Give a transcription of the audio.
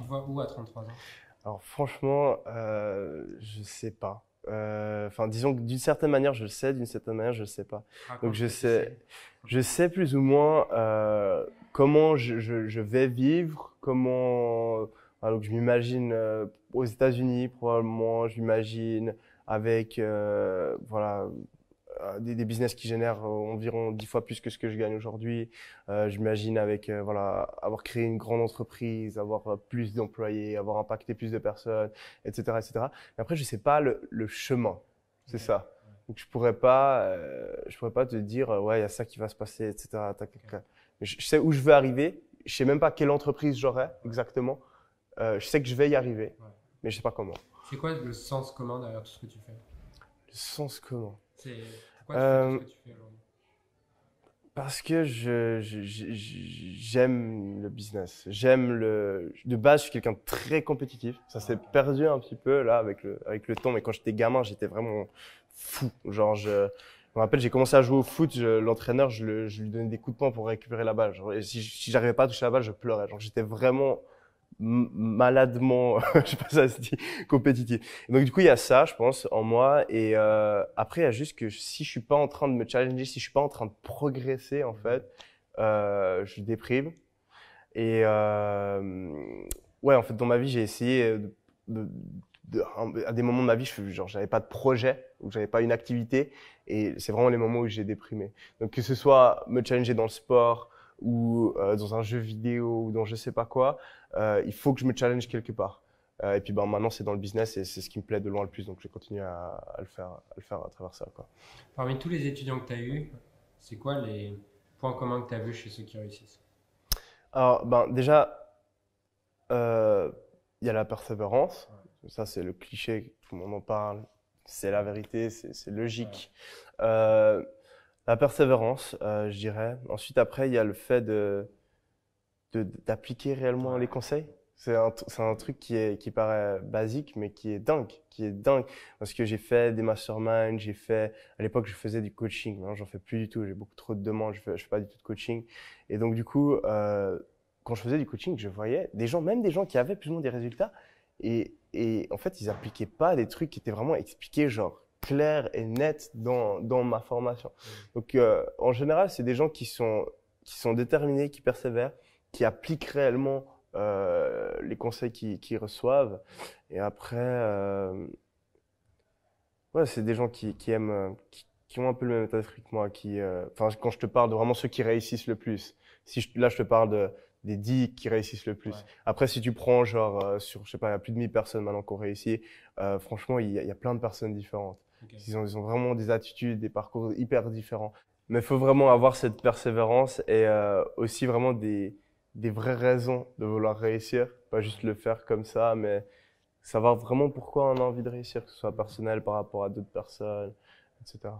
te vois où à 33 ans? Alors franchement, je sais pas. Enfin, disons que d'une certaine manière, je le sais, d'une certaine manière, je le sais pas. Donc Raconte ce que tu sais. je sais plus ou moins comment je vais vivre, comment. Alors je m'imagine aux États-Unis probablement, je m'imagine avec voilà des business qui génèrent environ 10 fois plus que ce que je gagne aujourd'hui. J'imagine avec voilà avoir créé une grande entreprise, avoir plus d'employés, avoir impacté plus de personnes, etc., etc. Mais après, je sais pas le chemin. C'est Ok. ça. Ouais, Donc je pourrais pas te dire ouais il y a ça qui va se passer, etc. Tac, tac, ok. tac. Mais je sais où je veux arriver. Je sais même pas quelle entreprise j'aurai Ouais, exactement. Je sais que je vais y arriver, ouais. mais je sais pas comment. C'est quoi le sens commun derrière tout ce que tu fais? Le sens comment? Pourquoi tu fais tout ce Euh, que tu fais aujourd'hui? Parce que j'aime le business. De base, je suis quelqu'un de très compétitif. Ça Ah, s'est ok. perdu un petit peu, là, avec le temps. Mais quand j'étais gamin, j'étais vraiment fou. Genre, je me rappelle, j'ai commencé à jouer au foot. L'entraîneur, je lui donnais des coups de poing pour récupérer la balle. Genre, et si j'arrivais pas à toucher la balle, je pleurais. Genre, j'étais vraiment maladement, je sais pas si ça se dit, compétitif. Et donc du coup il y a ça, je pense, en moi. Et après il y a juste que si je suis pas en train de me challenger, si je suis pas en train de progresser en Mhm. fait, je déprime. Et ouais, en fait dans ma vie j'ai essayé de, à des moments de ma vie, genre j'avais pas de projet ou j'avais pas une activité. Et c'est vraiment les moments où j'ai déprimé. Donc que ce soit me challenger dans le sport ou dans un jeu vidéo ou dans je sais pas quoi, il faut que je me challenge quelque part. Et puis ben maintenant c'est dans le business et c'est ce qui me plaît de loin le plus, donc je vais continuer à le faire à travers ça quoi. Parmi tous les étudiants que tu as eus, c'est quoi les points communs que tu as vus chez ceux qui réussissent? Alors ben déjà euh, il y a la persévérance, Ouais, ça c'est le cliché, tout le monde en parle, c'est la vérité, c'est ouais, logique. Euh, la persévérance, je dirais. Ensuite après il y a le fait d'appliquer réellement les ouais, conseils. C'est un truc qui paraît basique, mais qui est dingue. Parce que j'ai fait des masterminds, à l'époque, je faisais du coaching. Maintenant, j'en fais plus du tout. J'ai beaucoup trop de demandes. Je fais pas du tout de coaching. Et donc, du coup, quand je faisais du coaching, je voyais des gens, même des gens qui avaient plus ou moins des résultats. Et en fait, ils appliquaient pas des trucs qui étaient vraiment expliqués, genre, clairs et nets dans ma formation. mhm, Donc, en général, c'est des gens qui sont déterminés, qui persévèrent, qui appliquent réellement les conseils qu'ils reçoivent. Et après, ouais, c'est des gens qui aiment, qui ont un peu le même état d'esprit que moi, enfin, quand je te parle de vraiment ceux qui réussissent le plus. Là, je te parle des 10 qui réussissent le plus. ouais, Après, si tu prends genre sur, je sais pas, il y a plus de 1000 personnes maintenant qui ont réussi, franchement, il y a plein de personnes différentes. ok. Ils ont vraiment des attitudes, des parcours hyper différents. Mais il faut vraiment avoir cette persévérance et aussi vraiment des vraies raisons de vouloir réussir, pas juste Ouais. le faire comme ça, mais savoir vraiment pourquoi on a envie de réussir, que ce soit personnel par rapport à d'autres personnes, etc.